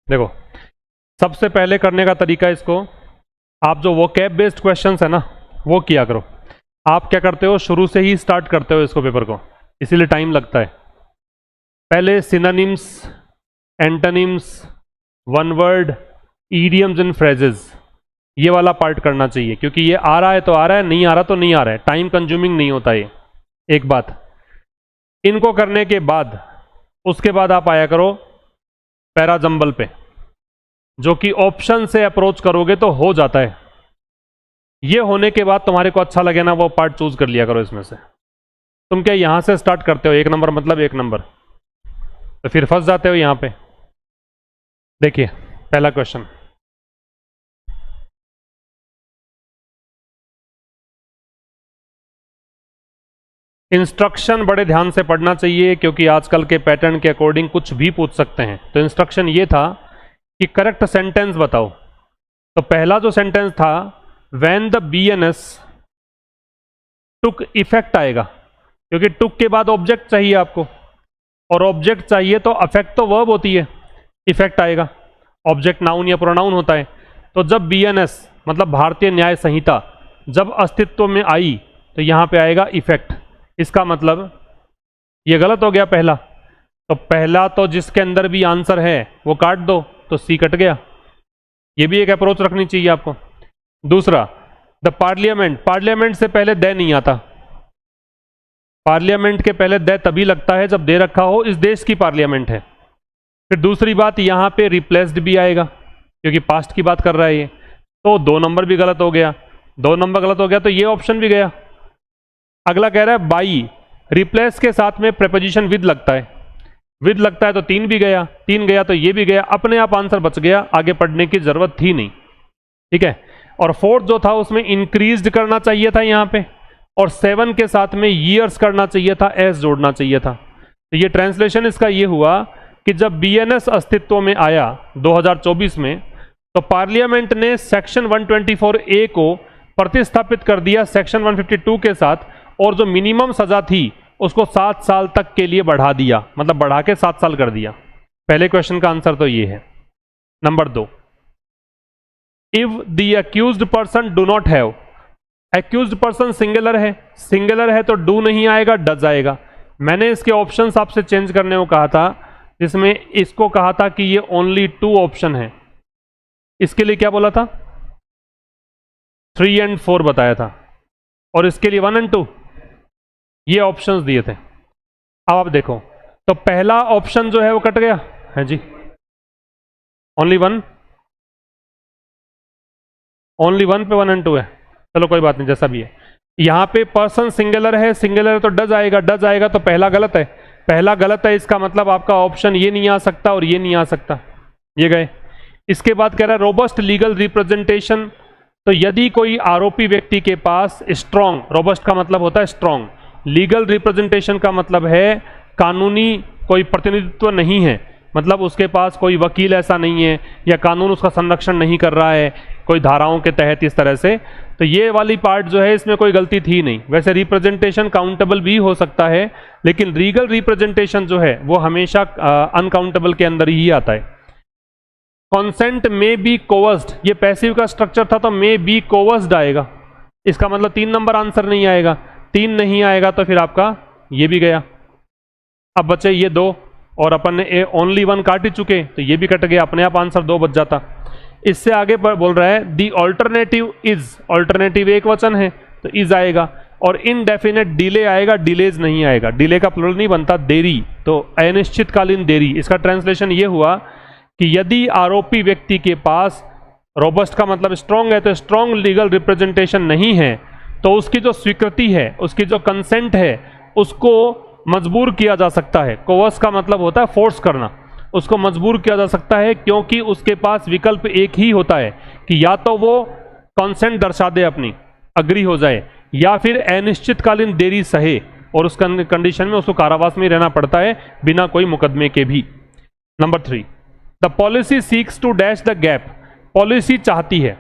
देखो, सबसे पहले करने का तरीका इसको, आप जो वोकैब बेस्ड क्वेश्चंस है ना वो किया करो। आप क्या करते हो, शुरू से ही स्टार्ट करते हो इसको पेपर को, इसीलिए टाइम लगता है। पहले synonyms, antonyms, one word, idioms and phrases, ये वाला पार्ट करना चाहिए, क्योंकि ये आ रहा है तो आ रहा है, नहीं आ रहा तो नहीं आ रहा है, टाइम कंज्यूमिंग नहीं होता ये। एक बात, इनको करने के बाद उसके बाद आप आया करो पैराजंबल पे, जो कि ऑप्शन से अप्रोच करोगे तो हो जाता है। ये होने के बाद तुम्हारे को अच्छा लगे ना, वो पार्ट चूज कर लिया करो इसमें से। तुम क्या यहां से स्टार्ट करते हो, 1 नंबर मतलब 1 नंबर, तो फिर फंस जाते हो यहां पे। देखिए पहला क्वेश्चन, इंस्ट्रक्शन बड़े ध्यान से पढ़ना चाहिए, क्योंकि आजकल के पैटर्न के अकॉर्डिंग कुछ भी पूछ सकते हैं। तो इंस्ट्रक्शन ये था कि करेक्ट सेंटेंस बताओ। तो पहला जो सेंटेंस था, when the BNS took effect आएगा, क्योंकि टुक के बाद ऑब्जेक्ट चाहिए आपको, और ऑब्जेक्ट चाहिए तो अफेक्ट तो वर्ब होती है, इफेक्ट आएगा। ऑब्जेक्ट नाउन या प्रोनाउन होता है। तो जब बीएनएस मतलब भारतीय न्याय संहिता जब अस्तित्व में आई, तो यहां पे आएगा इफेक्ट। इसका मतलब ये गलत हो गया पहला, तो पहला तो जिसके अंदर भी आंसर है वो काट दो, तो सी कट गया। ये भी एक अप्रोच रखनी चाहिए आपको। दूसरा, द पार्लियामेंट, पार्लियामेंट से पहले दे नहीं आता। पार्लियामेंट के पहले दे तभी लगता है जब दे रखा हो इस देश की पार्लियामेंट है। फिर दूसरी बात, यहां पे रिप्लेस्ड भी आएगा, क्योंकि पास्ट की बात कर रहा है ये, तो 2 नंबर भी गलत हो गया। 2 नंबर गलत हो गया तो ये ऑप्शन भी गया। अगला कह रहा है बाई, रिप्लेस के साथ में प्रेपोजिशन विद लगता है, विद लगता है तो 3 भी गया, 3 गया तो ये भी गया, अपने आप आंसर बच गया, आगे पढ़ने की जरूरत थी नहीं। ठीक है। और फोर्थ जो था उसमें इंक्रीज्ड करना चाहिए था यहां पे, और 7 के साथ में ईयर्स करना चाहिए था, एस जोड़ना चाहिए था। तो ये ट्रांसलेशन इसका ये हुआ कि जब बीएनएस अस्तित्व में आया 2024 में, तो पार्लियामेंट ने सेक्शन 124A को प्रतिस्थापित कर दिया सेक्शन 152 के साथ, और जो मिनिमम सजा थी उसको 7 साल तक के लिए बढ़ा दिया, मतलब बढ़ा के 7 साल कर दिया। पहले क्वेश्चन का आंसर तो ये है। Number 2, if the accused person do not have, accused person singular है, सिंगुलर है तो डू नहीं आएगा, डज आएगा। मैंने इसके ऑप्शंस आपसे चेंज करने को कहा था, जिसमें इसको कहा था कि ये ओनली 2 ऑप्शन है, इसके लिए क्या बोला था, 3 और 4 बताया था, और इसके लिए 1 और 2 ये ऑप्शंस दिए थे। अब आप देखो, तो पहला ऑप्शन जो है वो कट गया है जी, ओनली 1, ओनली 1 पे 1 और 2 है। चलो कोई बात नहीं, जैसा भी है। यहां पे पर्सन सिंगुलर है, सिंगुलर है तो डज आएगा, डज आएगा तो पहला गलत है, पहला गलत है, इसका मतलब आपका ऑप्शन ये नहीं आ सकता और ये नहीं आ सकता, ये गए। इसके बाद कह रहा है रोबस्ट लीगल रिप्रेजेंटेशन, तो यदि कोई आरोपी व्यक्ति के पास स्ट्रॉन्ग, रोबस्ट का मतलब होता है स्ट्रॉन्ग, लीगल रिप्रेजेंटेशन का मतलब है कानूनी कोई प्रतिनिधित्व नहीं है, मतलब उसके पास कोई वकील ऐसा नहीं है, या कानून उसका संरक्षण नहीं कर रहा है कोई धाराओं के तहत इस तरह से, तो ये वाली पार्ट जो है इसमें कोई गलती थी नहीं। वैसे रिप्रेजेंटेशन काउंटेबल भी हो सकता है, लेकिन लीगल रिप्रेजेंटेशन जो है वो हमेशा अनकाउंटेबल के अंदर ही आता है। कॉन्सेंट में बी कोवर्स्ड, ये पैसिव का स्ट्रक्चर था तो में बी कोवर्स्ड आएगा, इसका मतलब 3 नंबर आंसर नहीं आएगा, 3 नहीं आएगा तो फिर आपका ये भी गया। अब बचे ये 2, और अपन ने ओनली 1 काट ही चुके, तो ये भी कट गया, अपने आप आंसर 2 बच जाता। इससे आगे बोल रहा है दी ऑल्टरनेटिव इज, ऑल्टरनेटिव एक वचन है तो इज आएगा, और इनडेफिनेट डिले आएगा, डिलेज नहीं आएगा, डिले का प्लुरल नहीं बनता, देरी, तो अनिश्चितकालीन देरी। इसका ट्रांसलेशन ये हुआ कि यदि आरोपी व्यक्ति के पास, रोबस्ट का मतलब स्ट्रॉन्ग है, तो स्ट्रॉन्ग लीगल रिप्रेजेंटेशन नहीं है, तो उसकी जो स्वीकृति है, उसकी जो कंसेंट है, उसको मजबूर किया जा सकता है। कोवर्स का मतलब होता है फोर्स करना, उसको मजबूर किया जा सकता है, क्योंकि उसके पास विकल्प एक ही होता है कि या तो वो कंसेंट दर्शा दे अपनी, अग्री हो जाए, या फिर अनिश्चितकालीन देरी सहे, और उस कंडीशन में उसको कारावास में रहना पड़ता है बिना कोई मुकदमे के भी। Number 3, the policy seeks to dash the gap, policy चाहती है,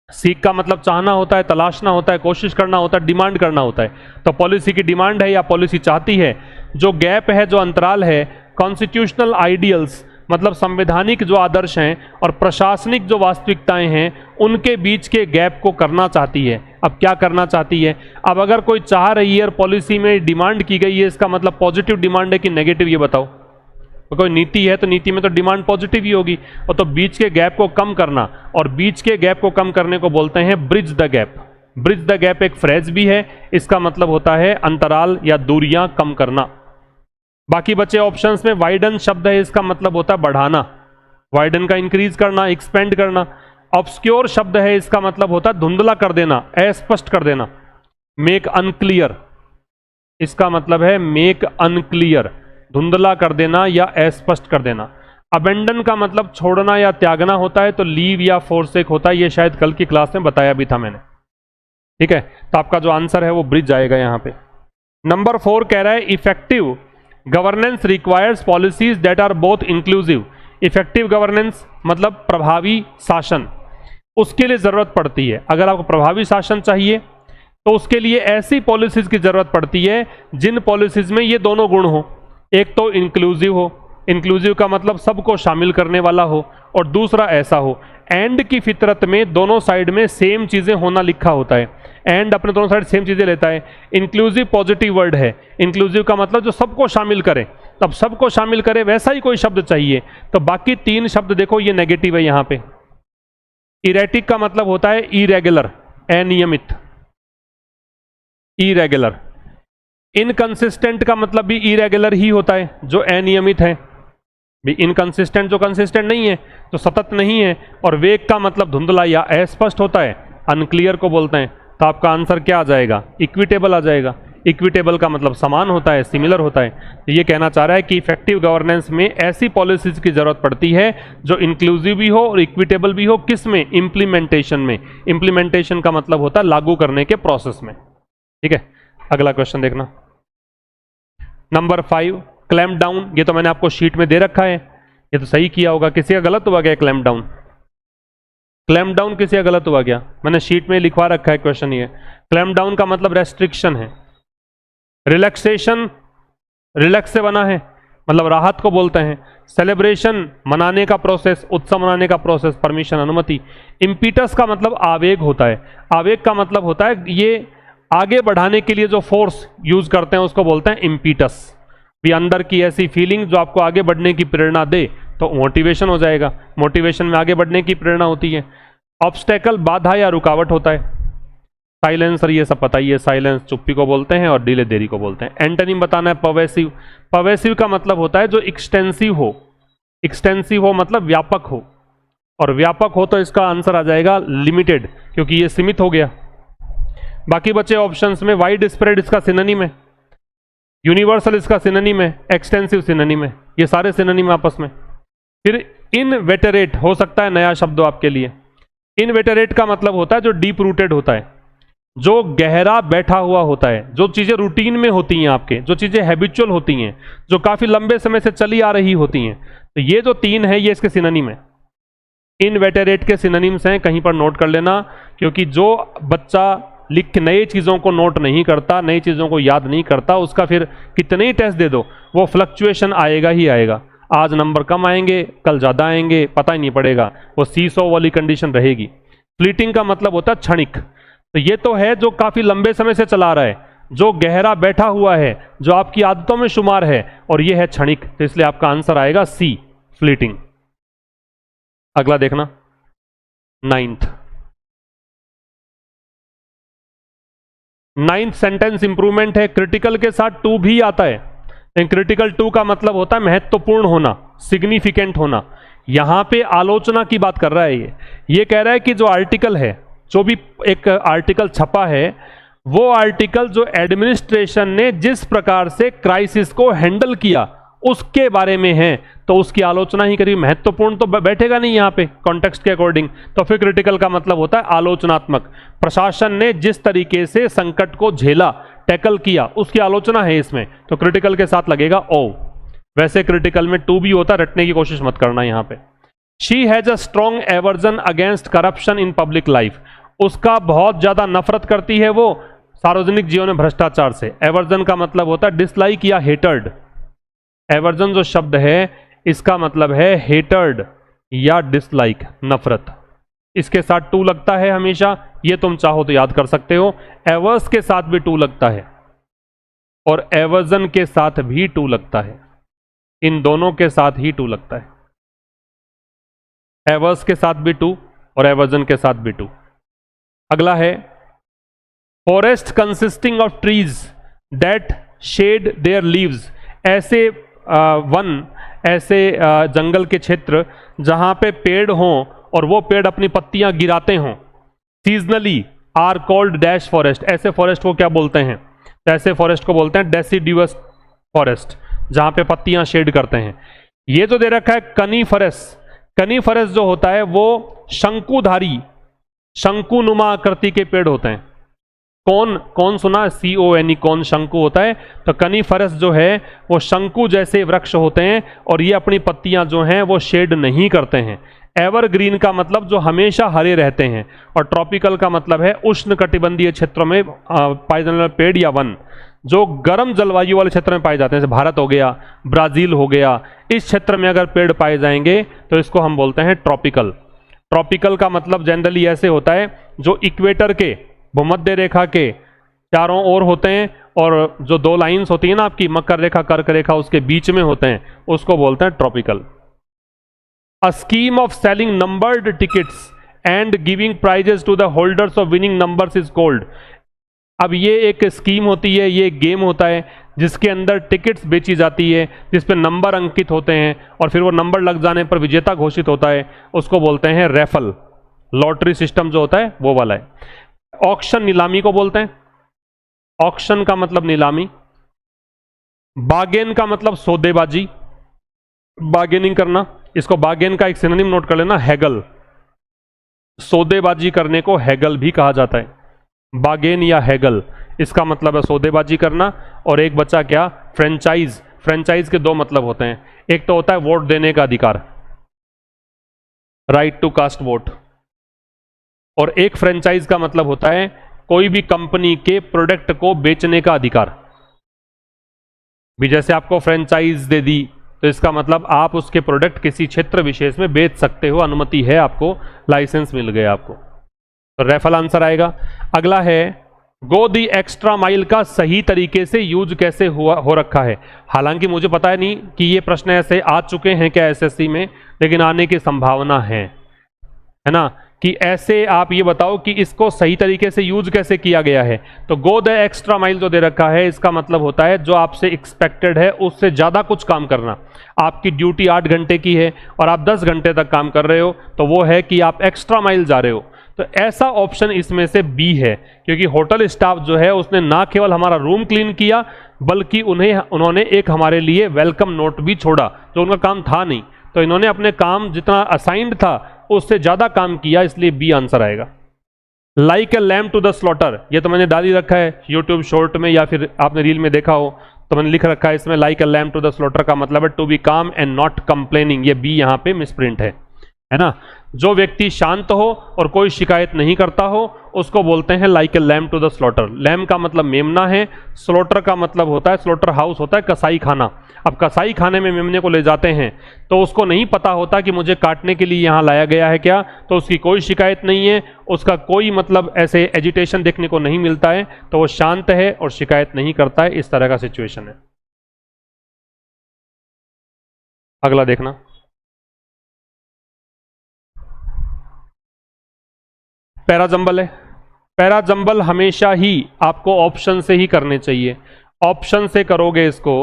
सीख का मतलब चाहना होता है, तलाशना होता है, कोशिश करना होता है, डिमांड करना होता है, तो पॉलिसी की डिमांड है या पॉलिसी चाहती है, जो गैप है, जो अंतराल है कॉन्स्टिट्यूशनल आइडियल्स मतलब संवैधानिक जो आदर्श हैं और प्रशासनिक जो वास्तविकताएं हैं उनके बीच के गैप को करना चाहती है। अब क्या करना चाहती है? अब अगर कोई चाह रही है और पॉलिसी में डिमांड की गई है, इसका मतलब पॉजिटिव डिमांड है कि नेगेटिव, ये बताओ। तो कोई नीति है तो नीति में तो डिमांड पॉजिटिव ही होगी, और तो बीच के गैप को कम करना, और बीच के गैप को कम करने को बोलते हैं bridge the gap. Bridge the gap एक फ्रेज भी है, इसका मतलब होता है अंतराल या दूरियां कम करना। बाकी बचे ऑप्शंस में वाइडन शब्द है, इसका मतलब होता है बढ़ाना, वाइडन का इंक्रीज करना, एक्सपेंड करना। ऑब्सक्योर शब्द है, इसका मतलब होता है धुंधला कर देना, अस्पष्ट कर देना। मेक अनक्लियर, इसका मतलब है मेक अनक्लियर, धुंधला कर देना या अस्पष्ट कर देना। अबेंडन का मतलब छोड़ना या त्यागना होता है, तो लीव या फोरसेक होता है। ये शायद कल की क्लास में बताया भी था मैंने, ठीक है। तो आपका जो आंसर है वो ब्रिज आएगा यहां पे। नंबर 4 कह रहा है effective governance requires policies that are both inclusive. Effective governance मतलब प्रभावी शासन, उसके लिए जरूरत पड़ती है। अगर आपको प्रभावी शासन चाहिए तो उसके लिए ऐसी पॉलिसीज की जरूरत पड़ती है जिन पॉलिसीज में ये दोनों गुण हो। एक तो इंक्लूसिव हो, इंक्लूसिव का मतलब सबको शामिल करने वाला हो, और दूसरा ऐसा हो एंड की फितरत में दोनों साइड में सेम चीजें होना लिखा होता है। एंड अपने दोनों साइड सेम चीजें लेता है। इंक्लूसिव पॉजिटिव वर्ड है, इंक्लूसिव का मतलब जो सबको शामिल करे, तब सबको शामिल करे वैसा ही कोई शब्द चाहिए। तो बाकी 3 शब्द देखो ये नेगेटिव है यहां पे। इरेटिक का मतलब होता है इरेगुलर, अनियमित, इरेगुलर। इनकंसिस्टेंट का मतलब भी इरेगुलर ही होता है, जो अनियमित है। भी इनकंसिस्टेंट जो कंसिस्टेंट नहीं है, जो सतत नहीं है। और वेग का मतलब धुंधला या अस्पष्ट होता है, अनक्लियर को बोलते हैं। तो आपका आंसर क्या आ जाएगा? इक्विटेबल आ जाएगा। इक्विटेबल का मतलब समान होता है, सिमिलर होता है। तो ये कहना चाह रहा है कि इफेक्टिव गवर्नेंस में ऐसी पॉलिसीज की जरूरत पड़ती है जो इंक्लूसिव भी हो और इक्विटेबल भी हो। किस में? इंप्लीमेंटेशन में। इंप्लीमेंटेशन का मतलब होता है लागू करने के प्रोसेस में, ठीक है। अगला क्वेश्चन देखना, नंबर 5 क्लैम्प डाउन। ये तो मैंने आपको शीट में दे रखा है, ये तो सही किया होगा। किसी का गलत हुआ क्या क्लैम्प डाउन? क्लैम्प डाउन किसी का गलत हुआ क्या? मैंने शीट में लिखवा रखा है क्वेश्चन। ये क्लैम्प डाउन का मतलब रेस्ट्रिक्शन है। रिलैक्सेशन, रिलैक्स से बना है, मतलब राहत को बोलते हैं। सेलिब्रेशन, मनाने का प्रोसेस, उत्सव मनाने का प्रोसेस, परमिशन, अनुमति। इम्पीटस का मतलब आवेग होता है। आवेग का मतलब होता है ये आगे बढ़ाने के लिए जो फोर्स यूज करते हैं उसको बोलते हैं इम्पीटस। भी अंदर की ऐसी फीलिंग जो आपको आगे बढ़ने की प्रेरणा दे, तो मोटिवेशन हो जाएगा। मोटिवेशन में आगे बढ़ने की प्रेरणा होती है। ऑब्स्टेकल, बाधा या रुकावट होता है। साइलेंसर, ये सब पता ही है, साइलेंस चुप्पी को बोलते हैं और डिले देरी को बोलते हैं। एंटोनिम बताना है पर्वेसिव। पर्वेसिव का मतलब होता है जो एक्सटेंसिव हो। एक्सटेंसिव हो मतलब व्यापक हो, और व्यापक हो तो इसका आंसर आ जाएगा लिमिटेड, क्योंकि ये सीमित हो गया। बाकी बचे ऑप्शंस में वाइड स्प्रेड इसका सिनोनिम है, यूनिवर्सल इसका सिनोनिम है, एक्सटेंसिव सिनोनिम है। ये सारे सिनोनिम आपस में। फिर इनवेटरेट हो सकता है नया शब्द आपके लिए। इनवेटरेट का मतलब होता है जो डीप रूटेड होता है, जो गहरा बैठा हुआ होता है, जो चीजें रूटीन में होती हैं आपके, जो चीजें हैबिचुअल होती हैं, जो काफी लंबे समय से चली आ रही होती हैं। तो ये जो 3 है ये इसके सिनोनिम है। इनवेटरेट के सिनोनिम्स हैं, कहीं पर नोट कर लेना, क्योंकि जो बच्चा लिख के नई चीज़ों को नोट नहीं करता, नई चीज़ों को याद नहीं करता, उसका फिर कितने ही टेस्ट दे दो वो फ्लक्चुएशन आएगा ही आएगा। आज नंबर कम आएंगे, कल ज़्यादा आएंगे, पता ही नहीं पड़ेगा, वो सीसो वाली कंडीशन रहेगी। फ्लीटिंग का मतलब होता है क्षणिक। तो ये तो है जो काफ़ी लंबे समय से चला रहा है, जो गहरा बैठा हुआ है, जो आपकी आदतों में शुमार है, और ये है क्षणिक। तो इसलिए आपका आंसर आएगा सी, फ्लीटिंग। अगला देखना, 9th सेंटेंस इंप्रूवमेंट है। क्रिटिकल के साथ टू भी आता है, लेकिन क्रिटिकल टू का मतलब होता है महत्वपूर्ण होना, सिग्निफिकेंट होना। यहां पे आलोचना की बात कर रहा है। ये कह रहा है कि जो आर्टिकल है, जो भी एक आर्टिकल छपा है, वो आर्टिकल जो एडमिनिस्ट्रेशन ने जिस प्रकार से क्राइसिस को हैंडल किया उसके बारे में है, तो उसकी आलोचना ही करी। महत्वपूर्ण तो बैठेगा नहीं यहाँ पे कॉन्टेक्स्ट के अकॉर्डिंग। तो फिर क्रिटिकल का मतलब होता है आलोचनात्मक। प्रशासन ने जिस तरीके से संकट को झेला, टैकल किया, उसकी आलोचना है इसमें, तो क्रिटिकल के साथ लगेगा ओ। वैसे क्रिटिकल में टू भी होता, रटने की कोशिश मत करना यहाँ पे। She has a strong aversion against corruption in public life. उसका बहुत ज्यादा नफरत करती है वो सार्वजनिक जीवन में भ्रष्टाचार से। एवर्जन का मतलब होता है डिसलाइक या हेटर्ड। एवर्जन जो शब्द है, इसका मतलब है हेटर्ड या डिसलाइक, नफरत। इसके साथ टू लगता है हमेशा, ये तुम चाहो तो याद कर सकते हो। एवर्स के साथ भी टू लगता है और एवर्जन के साथ भी टू लगता है, इन दोनों के साथ ही टू लगता है। एवर्स के साथ भी टू और एवर्जन के साथ भी टू। अगला है forest consisting of trees that shade there leaves. ऐसे वन, ऐसे जंगल के क्षेत्र जहां पे पेड़ हों और वो पेड़ अपनी पत्तियां गिराते हों, seasonally are called dash forest. ऐसे फॉरेस्ट को क्या बोलते हैं? ऐसे फॉरेस्ट को बोलते हैं डेसिडिवस फॉरेस्ट, जहां पे पत्तियां शेड करते हैं। ये जो दे रखा है कनीफरस, कनीफरस जो होता है वो शंकुधारी, शंकुनुमा आकृति के पेड़ होते हैं। कौन कौन सुना? CONE, कौन शंकु होता है। तो कनीफरस जो है वो शंकु जैसे वृक्ष होते हैं और ये अपनी पत्तियां जो हैं वो शेड नहीं करते हैं। एवरग्रीन का मतलब जो हमेशा हरे रहते हैं, और ट्रॉपिकल का मतलब है उष्ण कटिबंधीय क्षेत्रों में पाए जाने वाले पेड़ या वन जो गर्म जलवायु वाले क्षेत्र में पाए जाते हैं, जैसे भारत हो गया, ब्राजील हो गया। इस क्षेत्र में अगर पेड़ पाए जाएंगे तो इसको हम बोलते हैं ट्रॉपिकल। ट्रॉपिकल का मतलब जनरली ऐसे होता है जो इक्वेटर के, भूमध्य रेखा के चारों ओर होते हैं, और जो दो लाइंस होती है ना आपकी, मकर रेखा कर्क रेखा, उसके बीच में होते हैं, उसको बोलते हैं tropical. A scheme of selling numbered tickets and giving prizes to the holders of winning numbers is called। अब ये एक स्कीम होती है, ये एक गेम होता है जिसके अंदर टिकट्स बेची जाती है, जिस पे नंबर अंकित होते हैं और फिर वो नंबर लग जाने पर विजेता घोषित होता है, उसको बोलते हैं रेफल। लॉटरी सिस्टम जो होता है वो वाला है। ऑक्शन नीलामी को बोलते हैं। ऑक्शन का मतलब नीलामी। बागेन का मतलब सौदेबाजी, बार्गेनिंग करना। इसको बार्गेन का एक सिनोनिम नोट कर लेना, हैगल। सौदेबाजी करने को हैगल भी कहा जाता है, बार्गेन या हैगल, इसका मतलब है सौदेबाजी करना। और एक बच्चा क्या? फ्रेंचाइज। फ्रेंचाइज के दो मतलब होते हैं, एक तो होता है वोट देने का अधिकार, राइट टू कास्ट वोट, और एक फ्रेंचाइज का मतलब होता है कोई भी कंपनी के प्रोडक्ट को बेचने का अधिकार भी। जैसे आपको फ्रेंचाइज दे दी तो इसका मतलब आप उसके प्रोडक्ट किसी क्षेत्र विशेष में बेच सकते हो, अनुमति है आपको, लाइसेंस मिल गया आपको। तो रेफल आंसर आएगा। अगला है गो दी एक्स्ट्रा माइल का सही तरीके से यूज कैसे हो रखा है। हालांकि मुझे पता है नहीं कि ये प्रश्न ऐसे आ चुके हैं क्या SSC में, लेकिन आने की संभावना है ना, कि ऐसे आप ये बताओ कि इसको सही तरीके से यूज कैसे किया गया है। तो गो द एक्स्ट्रा माइल जो दे रखा है, इसका मतलब होता है जो आपसे एक्सपेक्टेड है उससे ज्यादा कुछ काम करना। आपकी ड्यूटी 8 घंटे की है और आप 10 घंटे तक काम कर रहे हो, तो वो है कि आप एक्स्ट्रा माइल जा रहे हो। तो ऐसा ऑप्शन इसमें से बी है, क्योंकि होटल स्टाफ जो है उसने ना केवल हमारा रूम क्लीन किया, बल्कि उन्होंने एक हमारे लिए वेलकम नोट भी छोड़ा, जो उनका काम था नहीं। तो इन्होंने अपने काम जितना असाइंड था उससे ज्यादा काम किया, इसलिए बी आंसर आएगा। Like a lamb to the slaughter, ये तो मैंने डाल ही रखा है यूट्यूब शॉर्ट में, या फिर आपने रील में देखा हो तो मैंने लिख रखा है इसमें, like a lamb to the slaughter का मतलब है to be calm and not complaining. ये बी यहाँ पे मिसप्रिंट है ना। जो व्यक्ति शांत हो और कोई शिकायत नहीं करता हो उसको बोलते हैं like a lamb to the slaughter. Lamb का मतलब मेमना है, स्लॉटर का मतलब होता है, स्लॉटर हाउस होता है कसाई खाना। अब कसाई खाने में मेमने को ले जाते हैं तो उसको नहीं पता होता कि मुझे काटने के लिए यहाँ लाया गया है क्या, तो उसकी कोई शिकायत नहीं है, उसका कोई मतलब ऐसे एजिटेशन देखने को नहीं मिलता है, तो वो शांत है और शिकायत नहीं करता है। इस तरह का सिचुएशन है। अगला देखना, पैराजंबल है। पैराजंबल हमेशा ही आपको ऑप्शन से ही करने चाहिए। ऑप्शन से करोगे इसको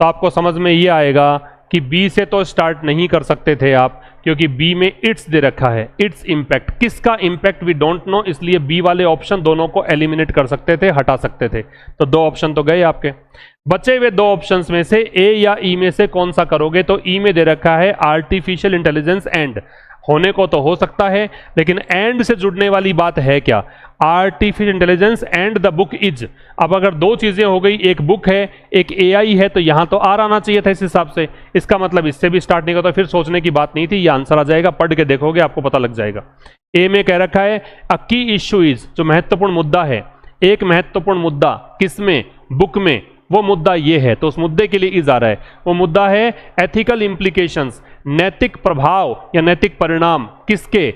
तो आपको समझ में ये आएगा कि बी से तो स्टार्ट नहीं कर सकते थे आप, क्योंकि बी में इट्स दे रखा है। इट्स इंपैक्ट, किसका इंपैक्ट वी डोंट नो, इसलिए बी वाले ऑप्शन दोनों को एलिमिनेट कर सकते थे, हटा सकते थे। तो 2 ऑप्शन तो गए आपके। बचे हुए 2 ऑप्शंस में से ए या ई में से कौन सा करोगे, तो ई में दे रखा है आर्टिफिशियल इंटेलिजेंस एंड। होने को तो हो सकता है, लेकिन एंड से जुड़ने वाली बात है क्या, artificial intelligence and the book is. अब अगर 2 चीजें हो गई, एक बुक है एक AI है, तो यहां तो आर आना चाहिए था इस हिसाब से। इसका मतलब इससे भी स्टार्ट नहीं करता, फिर सोचने की बात नहीं थी, ये आंसर आ जाएगा। पढ़ के देखोगे आपको पता लग जाएगा। ए में कह रखा है अ की इश्यू इज, जो महत्वपूर्ण मुद्दा है, एक महत्वपूर्ण मुद्दा किसमें, बुक में, वो मुद्दा ये है, तो उस मुद्दे के लिए इज आ रहा है। वो मुद्दा है एथिकल इम्प्लीकेशंस, नैतिक प्रभाव या नैतिक परिणाम किसके,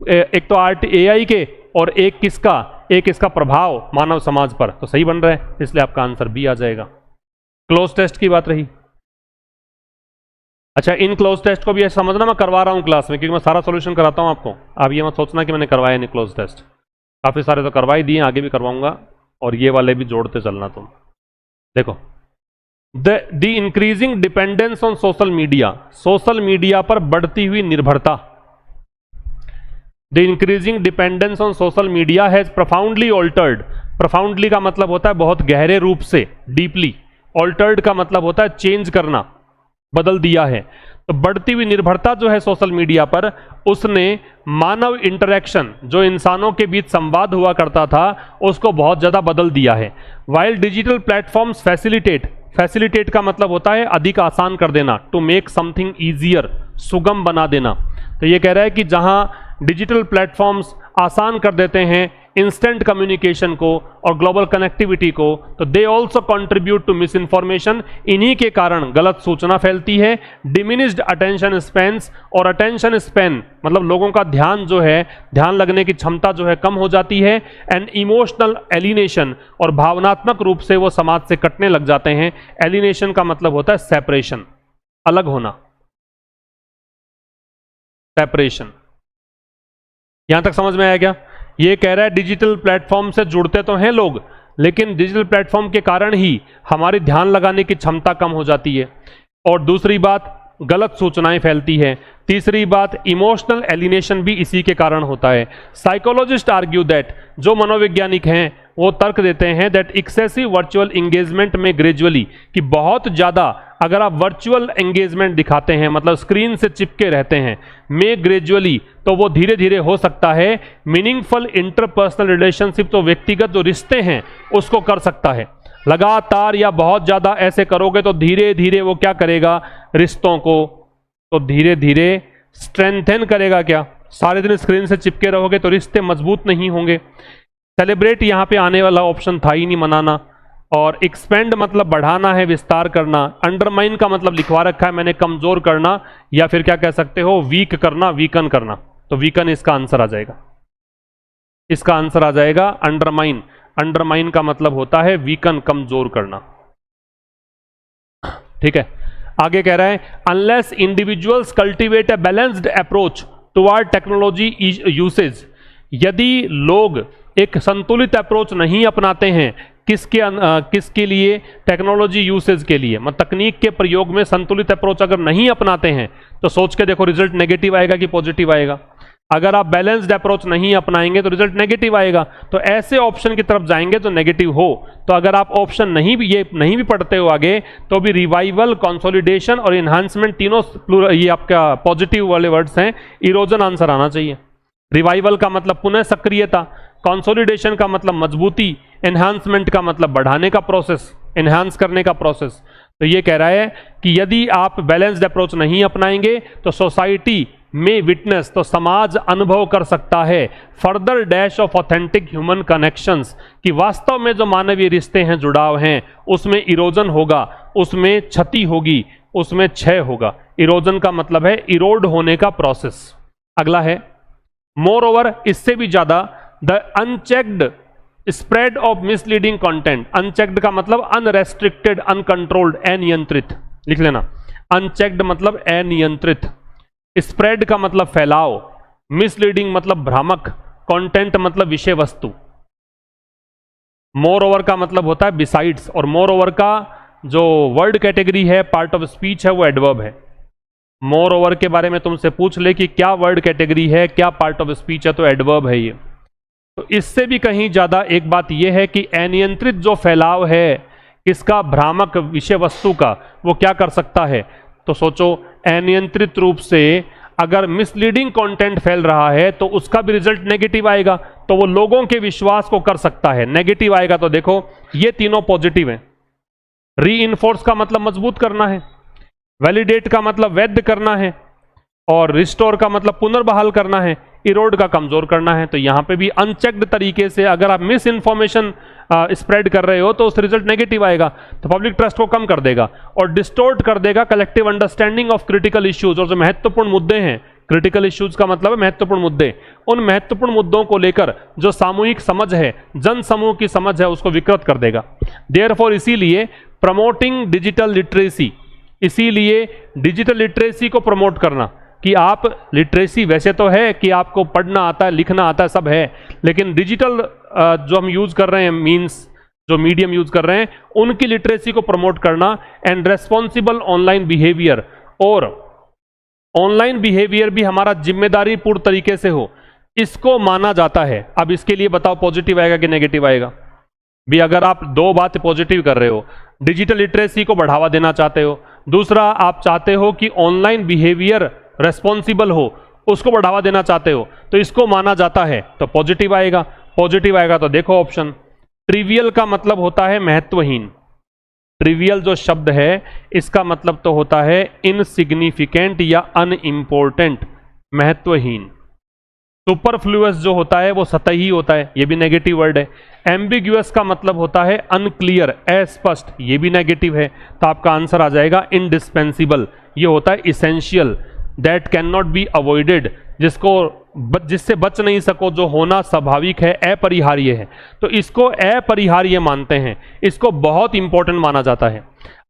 एक तो AI के और एक किसका, एक इसका प्रभाव मानव समाज पर। तो सही बन रहा है, इसलिए आपका आंसर बी आ जाएगा। क्लोज टेस्ट की बात रही। अच्छा, इन क्लोज टेस्ट को भी ऐसा समझना मैं करवा रहा हूं क्लास में, क्योंकि मैं सारा सॉल्यूशन कराता हूं आपको। आप ये मत सोचना कि मैंने करवाया नहीं क्लोज टेस्ट, काफी सारे तो करवा ही दिए, आगे भी करवाऊंगा, और ये वाले भी जोड़ते चलना तुम। देखो, the increasing dependence on social media, social media पर बढ़ती हुई निर्भरता। The increasing dependence on social media has profoundly altered, profoundly का मतलब होता है बहुत गहरे रूप से, डीपली, ऑल्टर्ड का मतलब होता है चेंज करना, बदल दिया है। तो बढ़ती हुई निर्भरता जो है सोशल मीडिया पर, उसने मानव इंटरेक्शन, जो इंसानों के बीच संवाद हुआ करता था, उसको बहुत ज्यादा बदल दिया है। While digital platforms facilitate, facilitate का मतलब होता है अधिक आसान कर देना, टू मेक समथिंग ईजियर, सुगम बना देना। तो ये कह रहा है कि जहां डिजिटल प्लेटफॉर्म्स आसान कर देते हैं इंस्टेंट कम्युनिकेशन को और ग्लोबल कनेक्टिविटी को, तो they also contribute to misinformation, इन्हीं के कारण गलत सूचना फैलती है। डिमिनिश्ड अटेंशन स्पेन्स, और अटेंशन स्पेन मतलब लोगों का ध्यान जो है, ध्यान लगने की क्षमता जो है कम हो जाती है। एंड इमोशनल एलिनेशन, और भावनात्मक रूप से वो समाज से कटने लग जाते हैं। एलिनेशन का मतलब होता है सेपरेशन, अलग होना, सेपरेशन। यहां तक समझ में आया क्या? ये कह रहा है डिजिटल प्लेटफॉर्म से जुड़ते तो हैं लोग, लेकिन डिजिटल प्लेटफॉर्म के कारण ही हमारी ध्यान लगाने की क्षमता कम हो जाती है। और दूसरी बात, गलत सूचनाएं फैलती है। तीसरी बात, इमोशनल एलिनेशन भी इसी के कारण होता है। साइकोलॉजिस्ट आर्ग्यू दैट, जो मनोवैज्ञानिक हैं वो तर्क देते हैं दैट एक्सेसिव वर्चुअल एंगेजमेंट में ग्रेजुअली, कि बहुत ज़्यादा अगर आप वर्चुअल एंगेजमेंट दिखाते हैं, मतलब स्क्रीन से चिपके रहते हैं, में ग्रेजुअली, तो वो धीरे धीरे हो सकता है मीनिंगफुल इंटरपर्सनल रिलेशनशिप, तो व्यक्तिगत जो रिश्ते हैं उसको कर सकता है। लगातार या बहुत ज़्यादा ऐसे करोगे तो धीरे धीरे वो क्या करेगा, रिश्तों को तो धीरे धीरे स्ट्रेंथन करेगा। क्या सारे दिन स्क्रीन से चिपके रहोगे तो रिश्ते मजबूत नहीं होंगे। सेलिब्रेट यहाँ पे आने वाला ऑप्शन था ही नहीं, मनाना। और एक्सपेंड मतलब बढ़ाना है, विस्तार करना। अंडरमाइन का मतलब लिखवा रखा है मैंने, कमजोर करना, या फिर क्या कह सकते हो, वीक करना, वीकन करना। तो वीकन इसका आंसर आ जाएगा, इसका आंसर आ जाएगा अंडरमाइन। अंडरमाइन का मतलब होता है वीकन, कमजोर करना। ठीक है, आगे कह रहा है unless individuals cultivate a balanced approach toward technology usage, यदि लोग एक संतुलित अप्रोच नहीं अपनाते हैं, किसके लिए, टेक्नोलॉजी यूसेज के लिए, मतलब तकनीक के प्रयोग में संतुलित अप्रोच अगर नहीं अपनाते हैं, तो सोच के देखो रिजल्ट नेगेटिव आएगा कि पॉजिटिव आएगा। अगर आप बैलेंस्ड अप्रोच नहीं अपनाएंगे तो रिजल्ट नेगेटिव आएगा। तो ऐसे ऑप्शन की तरफ जाएंगे तो नेगेटिव हो। तो अगर आप ऑप्शन नहीं भी पढ़ते हो आगे, तो भी रिवाइवल, कंसोलिडेशन और एनहांसमेंट, तीनों ये आपका पॉजिटिव वाले वर्ड्स हैं। इरोजन आंसर आना चाहिए। रिवाइवल का मतलब पुनः सक्रियता, कंसोलिडेशन का मतलब मजबूती, एनहांसमेंट का मतलब बढ़ाने का प्रोसेस, एनहांस करने का प्रोसेस। तो ये कह रहा है कि यदि आप बैलेंस्ड अप्रोच नहीं अपनाएंगे तो सोसाइटी में विटनेस, तो समाज अनुभव कर सकता है further dash of authentic human connections, कि वास्तव में जो मानवीय रिश्ते हैं, जुड़ाव हैं, उसमें इरोजन होगा, उसमें क्षति होगी, उसमें क्षय होगा। इरोजन का मतलब है इरोड होने का प्रोसेस। अगला है मोर ओवर, इससे भी ज्यादा, the unchecked spread of misleading content. Unchecked का मतलब अनरेस्ट्रिक्टेड, अनकंट्रोल्ड, अनियंत्रित, लिख लेना। अनचेक्ड मतलब अनियंत्रित, स्प्रेड का मतलब फैलाव, मिसलीडिंग मतलब भ्रामक, कंटेंट मतलब विषय वस्तु, मोर ओवर का मतलब होता है बिसाइड्स, और मोर ओवर का जो वर्ड कैटेगरी है, पार्ट ऑफ स्पीच है, वो एडवर्ब है। मोर ओवर के बारे में तुमसे पूछ ले कि क्या वर्ड कैटेगरी है, क्या पार्ट ऑफ स्पीच है, तो एडवर्ब है ये। तो इससे भी कहीं ज्यादा एक बात यह है कि अनियंत्रित जो फैलाव है इसका, भ्रामक विषय वस्तु का, वो क्या कर सकता है। तो सोचो, अनियंत्रित रूप से अगर मिसलीडिंग कंटेंट फैल रहा है तो उसका भी रिजल्ट नेगेटिव आएगा, तो वो लोगों के विश्वास को कर सकता है, नेगेटिव आएगा। तो देखो ये तीनों पॉजिटिव हैं। रीइंफोर्स का मतलब मजबूत करना है, वैलिडेट का मतलब वैध करना है, और रिस्टोर का मतलब पुनर्बहाल करना है। इरोड का कमजोर करना है। तो यहां पे भी अनचेक्ड तरीके से अगर आप मिस इन्फॉर्मेशन स्प्रेड कर रहे हो तो उस रिजल्ट नेगेटिव आएगा, तो पब्लिक ट्रस्ट को कम कर देगा और डिस्टोर्ट कर देगा collective understanding of critical issues. और जो महत्वपूर्ण मुद्दे हैं, क्रिटिकल इश्यूज का मतलब है महत्वपूर्ण मुद्दे, उन महत्वपूर्ण मुद्दों को लेकर जो सामूहिक समझ है, जन समूह की समझ है, उसको विकृत कर देगा। देयरफॉर इसीलिए प्रमोटिंग डिजिटल लिटरेसी, इसीलिए डिजिटल लिटरेसी को प्रमोट करना कि आप लिटरेसी वैसे तो है कि आपको पढ़ना आता है, लिखना आता है, सब है, लेकिन डिजिटल जो हम यूज कर रहे हैं, मींस जो मीडियम यूज कर रहे हैं, उनकी लिटरेसी को प्रमोट करना। एंड रेस्पॉन्सिबल ऑनलाइन बिहेवियर, और ऑनलाइन बिहेवियर भी हमारा जिम्मेदारी पूर्ण तरीके से हो, इसको माना जाता है। अब इसके लिए बताओ पॉजिटिव आएगा कि नेगेटिव आएगा? भी अगर आप दो बात पॉजिटिव कर रहे हो, डिजिटल लिटरेसी को बढ़ावा देना चाहते हो, दूसरा आप चाहते हो कि ऑनलाइन बिहेवियर रेस्पॉन्सिबल हो, उसको बढ़ावा देना चाहते हो, तो इसको माना जाता है, तो पॉजिटिव आएगा। पॉजिटिव आएगा तो देखो ऑप्शन, ट्रिवियल का मतलब होता है महत्वहीन। ट्रिवियल जो शब्द है इसका मतलब तो होता है इनसिग्निफिकेंट या अनइम्पोर्टेंट, महत्वहीन। सुपरफ्लुअस जो होता है वो सतही होता है, ये भी नेगेटिव वर्ड है। एम्बिग्युअस का मतलब होता है अनक्लियर, अस्पष्ट, ये भी नेगेटिव है। तो आपका आंसर आ जाएगा इंडिस्पेंसिबल, ये होता है essential, that can not be avoided, जिससे बच नहीं सको, जो होना स्वाभाविक है, अपरिहार्य है। तो इसको अपरिहार्य मानते हैं, इसको बहुत इंपॉर्टेंट माना जाता है।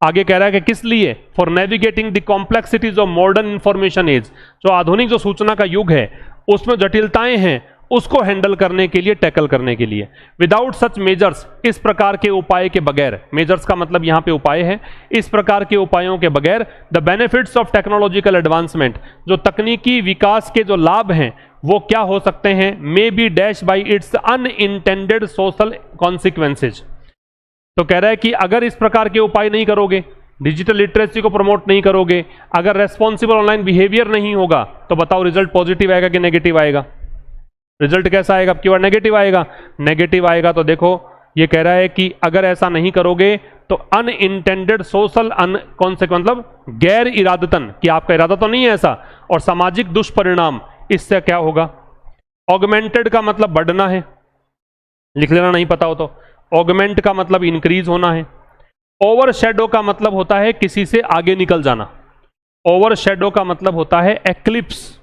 आगे कह रहा है कि किस लिए? For navigating the complexities of modern information age, जो आधुनिक जो सूचना का युग है उसमें जटिलताएं हैं, उसको हैंडल करने के लिए, टैकल करने के लिए। विदाउट सच मेजर्स, इस प्रकार के उपाय के बगैर, मेजर्स का मतलब यहां पे उपाय है, इस प्रकार के उपायों के बगैर, the benefits of technological advancement, जो तकनीकी विकास के जो लाभ हैं वो क्या हो सकते हैं? May be dash by its unintended social consequences. तो कह रहा है कि अगर इस प्रकार के उपाय नहीं करोगे, डिजिटल लिटरेसी को प्रमोट नहीं करोगे, अगर रेस्पॉन्सिबल ऑनलाइन बिहेवियर नहीं होगा, तो बताओ रिजल्ट पॉजिटिव आएगा कि नेगेटिव आएगा? रिजल्ट कैसा आएगा? अब की बार नेगेटिव आएगा। नेगेटिव आएगा तो देखो ये कह रहा है कि अगर ऐसा नहीं करोगे तो अनइंटेंडेड सोशल कॉन्सिक्वेंस, मतलब गैर इरादतन, कि आपका इरादा तो नहीं है ऐसा, और सामाजिक दुष्परिणाम, इससे क्या होगा? ऑगमेंटेड का मतलब बढ़ना है, लिख लेना नहीं पता हो तो। ऑगमेंट का मतलब इंक्रीज होना है। ओवरशैडो का मतलब होता है किसी से आगे निकल जाना। ओवरशैडो का मतलब होता है एक्लिप्स,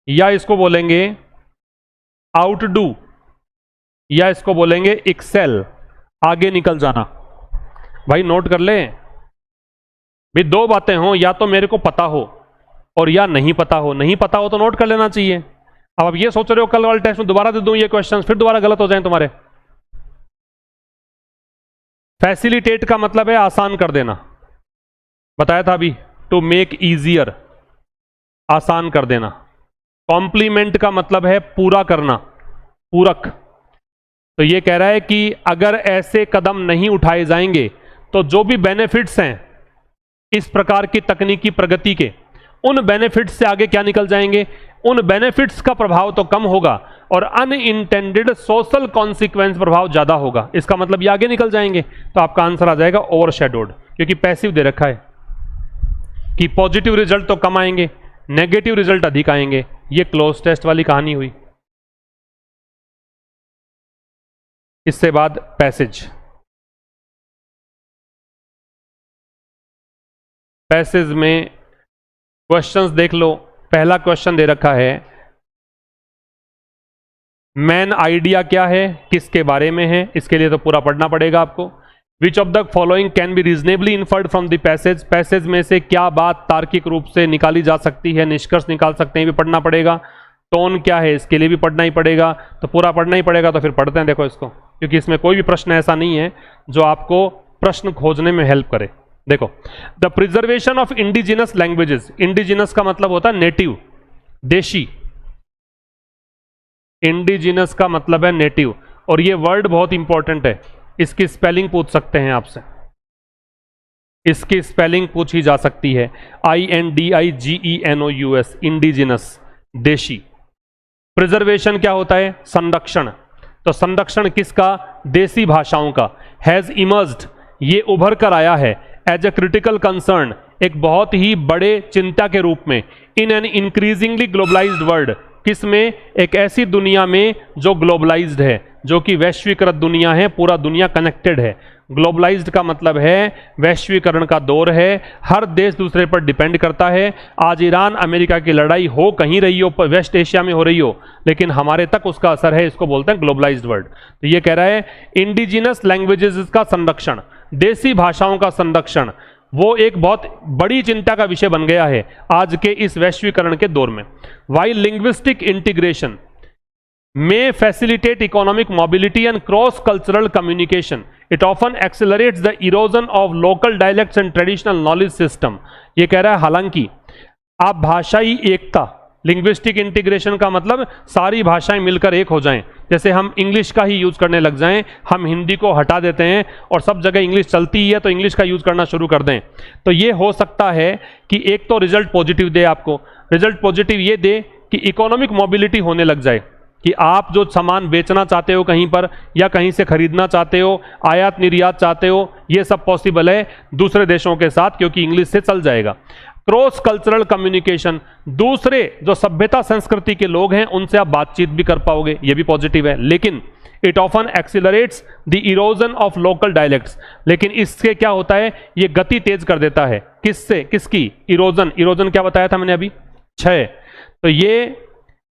या इसको बोलेंगे आउटडू, या इसको बोलेंगे एक्सेल, आगे निकल जाना। भाई नोट कर ले, भाई दो बातें हो, या तो मेरे को पता हो और या नहीं पता हो। नहीं पता हो तो नोट कर लेना चाहिए। अब आप ये सोच रहे हो कल वाले टेस्ट में दोबारा दे दूं ये क्वेश्चंस, फिर दोबारा गलत हो जाएं तुम्हारे। फैसिलिटेट का मतलब है आसान कर देना, बताया था अभी, टू मेक इजियर, आसान कर देना। कॉम्प्लीमेंट का मतलब है पूरा करना, पूरक। तो ये कह रहा है कि अगर ऐसे कदम नहीं उठाए जाएंगे तो जो भी बेनिफिट्स हैं इस प्रकार की तकनीकी प्रगति के, उन बेनिफिट्स से आगे क्या निकल जाएंगे? उन बेनिफिट्स का प्रभाव तो कम होगा और अनइंटेंडेड सोशल कॉन्सिक्वेंस प्रभाव ज्यादा होगा। इसका मतलब ये आगे निकल जाएंगे। तो आपका आंसर आ जाएगा ओवरशैडोड, क्योंकि पैसिव दे रखा है कि पॉजिटिव रिजल्ट तो कम आएंगे, नेगेटिव रिजल्ट अधिक आएंगे। ये क्लोज टेस्ट वाली कहानी हुई। इससे बाद पैसेज, पैसेज में क्वेश्चंस देख लो। पहला क्वेश्चन दे रखा है, मैन आइडिया क्या है, किसके बारे में है? इसके लिए तो पूरा पढ़ना पड़ेगा आपको। Which of the following can be reasonably inferred from the passage, passage में से क्या बात तार्किक रूप से निकाली जा सकती है, निष्कर्ष निकाल सकते हैं, भी पढ़ना पड़ेगा। टोन क्या है, इसके लिए भी पढ़ना ही पड़ेगा। तो पूरा पढ़ना ही पड़ेगा। तो फिर पढ़ते हैं, देखो इसको, क्योंकि इसमें कोई भी प्रश्न ऐसा नहीं है जो आपको प्रश्न खोजने में हेल्प करे। देखो, the preservation of indigenous languages, indigenous का मतलब होता है नेटिव, देशी। इंडिजिनस का मतलब है नेटिव, और ये वर्ड बहुत इंपॉर्टेंट है। इसकी स्पेलिंग पूछ सकते हैं आपसे, इसकी स्पेलिंग पूछी जा सकती है, INDIGENOUS, इंडिजिनस, देशी। प्रिजर्वेशन क्या होता है? संरक्षण। तो संरक्षण किसका? देसी भाषाओं का। हैज इमर्ज्ड, ये उभर कर आया है, एज ए क्रिटिकल कंसर्न, एक बहुत ही बड़े चिंता के रूप में in an increasingly globalised world, किसमें, एक ऐसी दुनिया में जो ग्लोबलाइज्ड है, जो कि वैश्वीकृत दुनिया है, पूरा दुनिया कनेक्टेड है। ग्लोबलाइज्ड का मतलब है वैश्वीकरण का दौर है, हर देश दूसरे पर डिपेंड करता है। आज ईरान अमेरिका की लड़ाई हो कहीं रही हो, वेस्ट एशिया में हो रही हो, लेकिन हमारे तक उसका असर है, इसको बोलते हैं ग्लोबलाइज्ड वर्ल्ड। तो ये कह रहा है इंडिजिनस लैंग्वेजेस का संरक्षण, देसी भाषाओं का संरक्षण, वो एक बहुत बड़ी चिंता का विषय बन गया है आज के इस वैश्वीकरण के दौर में। While linguistic integration may facilitate economic mobility and cross-cultural communication, it often accelerates the erosion of local dialects and traditional knowledge system। ये कह रहा है हालांकि आप भाषाई एकता, लिंग्विस्टिक इंटीग्रेशन का मतलब सारी भाषाएं मिलकर एक हो जाएं, जैसे हम इंग्लिश का ही यूज करने लग जाएं, हम हिंदी को हटा देते हैं और सब जगह इंग्लिश चलती ही है तो इंग्लिश का यूज करना शुरू कर दें, तो ये हो सकता है कि एक तो रिजल्ट पॉजिटिव दे, आपको रिजल्ट पॉजिटिव ये दे कि इकोनॉमिक मोबिलिटी होने लग जाए, कि आप जो सामान बेचना चाहते हो कहीं पर या कहीं से खरीदना चाहते हो, आयात निर्यात चाहते हो, ये सब पॉसिबल है दूसरे देशों के साथ, क्योंकि इंग्लिश से चल जाएगा। क्रॉस कल्चरल कम्युनिकेशन, दूसरे जो सभ्यता संस्कृति के लोग हैं उनसे आप बातचीत भी कर पाओगे, ये भी पॉजिटिव है। लेकिन it often accelerates the erosion of local dialects, लेकिन इससे क्या होता है, ये गति तेज कर देता है, किससे, किसकी, इरोजन। इरोजन क्या बताया था मैंने अभी, क्षय। तो ये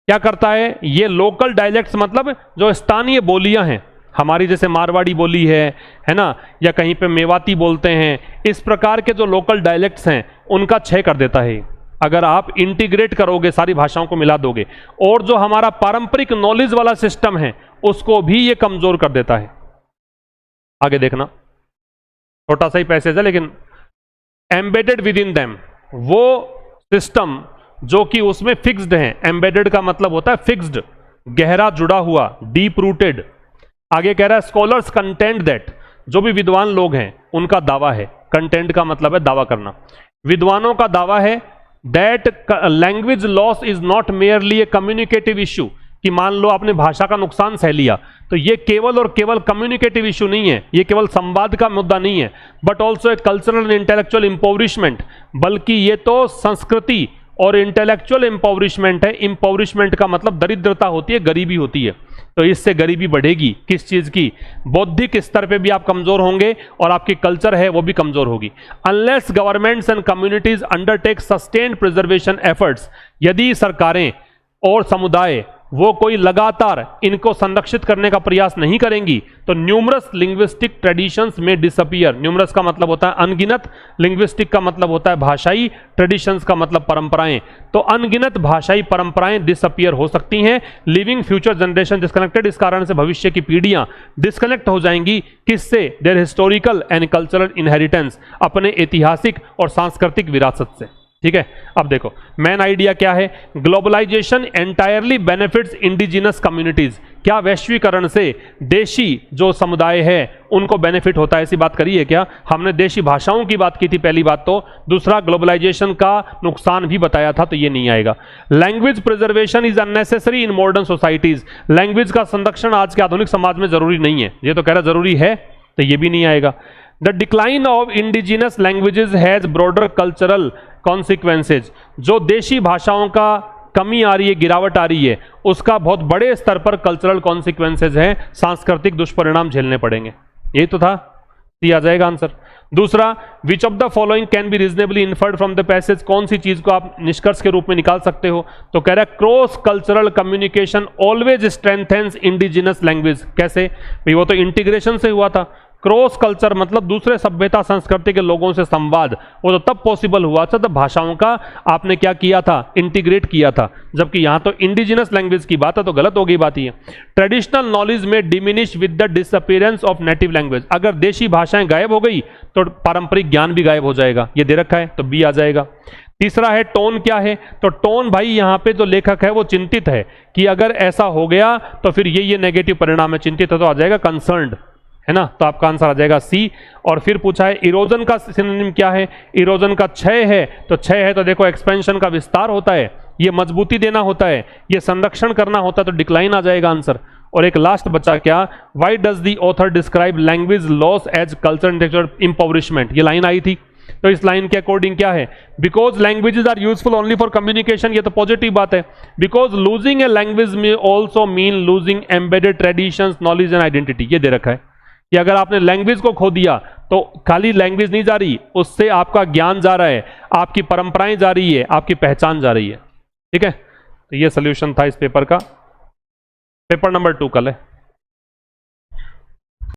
क्या करता है, ये लोकल डायलेक्ट्स मतलब जो स्थानीय बोलियां हैं हमारी, जैसे मारवाड़ी बोली है ना, या कहीं पे मेवाती बोलते हैं, इस प्रकार के जो लोकल डायलेक्ट्स हैं उनका क्षय कर देता है अगर आप इंटीग्रेट करोगे, सारी भाषाओं को मिला दोगे। और जो हमारा पारंपरिक नॉलेज वाला सिस्टम है उसको भी ये कमजोर कर देता है। आगे देखना, छोटा सा ही पैसेज है लेकिन एम्बेडेड विद इन देम, वो सिस्टम जो कि उसमें फिक्स्ड है, एम्बेडेड का मतलब होता है फिक्स्ड, गहरा जुड़ा हुआ, डीप रूटेड। आगे कह रहा है स्कॉलर्स कंटेंट दैट, जो भी विद्वान लोग हैं उनका दावा है, कंटेंट का मतलब है दावा करना, विद्वानों का दावा है that language loss is not merely A communicative issue, कि मान लो आपने भाषा का नुकसान सह लिया तो ये केवल और केवल कम्युनिकेटिव इश्यू नहीं है, ये केवल संवाद का मुद्दा नहीं है, but also a cultural and intellectual impoverishment, बल्कि ये तो संस्कृति और इंटेलेक्चुअल इंपोवरिशमेंट है। इंपोवरिशमेंट का मतलब दरिद्रता होती है, गरीबी होती है, तो इससे गरीबी बढ़ेगी, किस चीज की, बौद्धिक स्तर पे भी आप कमजोर होंगे और आपकी कल्चर है वो भी कमजोर होगी। Unless governments and communities undertake sustained preservation efforts, यदि सरकारें और समुदाय वो कोई लगातार इनको संरक्षित करने का प्रयास नहीं करेंगी तो न्यूमरस लिंग्विस्टिक ट्रेडिशंस में डिसअपियर, न्यूमरस का मतलब होता है अनगिनत, लिंग्विस्टिक का मतलब होता है भाषाई, ट्रेडिशंस का मतलब परंपराएं, तो अनगिनत भाषाई परंपराएं डिसअपियर हो सकती हैं, लिविंग फ्यूचर जनरेशन डिस्कनेक्टेड, इस कारण से भविष्य की पीढ़ियां डिस्कनेक्ट हो जाएंगी, किससे, their historical and cultural inheritance, अपने ऐतिहासिक और सांस्कृतिक विरासत से। ठीक है, अब देखो मेन आइडिया क्या है, globalization entirely benefits indigenous communities, क्या वैश्वीकरण से देशी जो समुदाय है उनको बेनिफिट होता है, ऐसी बात करी है क्या? हमने देशी भाषाओं की बात की थी पहली बात, तो दूसरा ग्लोबलाइजेशन का नुकसान भी बताया था, तो ये नहीं आएगा। Language preservation is unnecessary in modern societies, language का संरक्षण आज के आधुनिक समाज में जरूरी नहीं है, ये तो कह रहा जरूरी है, तो ये भी नहीं आएगा। The decline of indigenous languages has broader cultural consequences, जो देशी भाषाओं का कमी आ रही है, गिरावट आ रही है, उसका बहुत बड़े स्तर पर कल्चरल कॉन्सिक्वेंसेज हैं, सांस्कृतिक दुष्परिणाम झेलने पड़ेंगे। यही तो था, आ जाएगा आंसर। दूसरा, which of the following can be reasonably inferred from the passage, कौन सी चीज को आप निष्कर्ष के रूप में निकाल सकते हो? तो कह रहा है cross cultural communication always strengthens indigenous language. कैसे भाई, वो तो इंटीग्रेशन से हुआ था। क्रॉस कल्चर मतलब दूसरे सभ्यता संस्कृति के लोगों से संवाद, वो तो तब पॉसिबल हुआ था जब भाषाओं का आपने क्या किया था, इंटीग्रेट किया था, जबकि यहां तो इंडिजिनस लैंग्वेज की बात है, तो गलत हो गई बात ये। ट्रेडिशनल नॉलेज में diminish with the disappearance of native language, अगर देशी भाषाएं गायब हो गई तो पारंपरिक ज्ञान भी गायब हो जाएगा, ये दे रखा है तो बी आ जाएगा। तीसरा है टोन, क्या है? तो टोन भाई यहां पे जो लेखक है वो चिंतित है कि अगर ऐसा हो गया तो फिर ये नेगेटिव परिणाम है, चिंतित है तो आ जाएगा कंसर्न्ड, है ना, तो आपका आंसर आ जाएगा सी। और फिर पूछा है इरोजन का सिनोनिम क्या है? इरोजन का क्षय है, तो क्षय है तो देखो एक्सपेंशन का विस्तार होता है, ये मजबूती देना होता है, ये संरक्षण करना होता है, तो डिक्लाइन आ जाएगा आंसर। और एक लास्ट बचा क्या, why does the author describe language loss as culture intellectual impoverishment, ये लाइन आई थी, तो इस लाइन के अकॉर्डिंग क्या है, because languages are useful only for communication, ये तो पॉजिटिव बात है। Because losing a language may also mean losing embedded traditions, knowledge and identity, ये दे रखा है कि अगर आपने लैंग्वेज को खो दिया तो खाली लैंग्वेज नहीं जा रही, उससे आपका ज्ञान जा रहा है, आपकी परंपराएं जा रही है, आपकी पहचान जा रही है। ठीक है, तो ये सोल्यूशन था इस पेपर का। पेपर नंबर 2 कल है।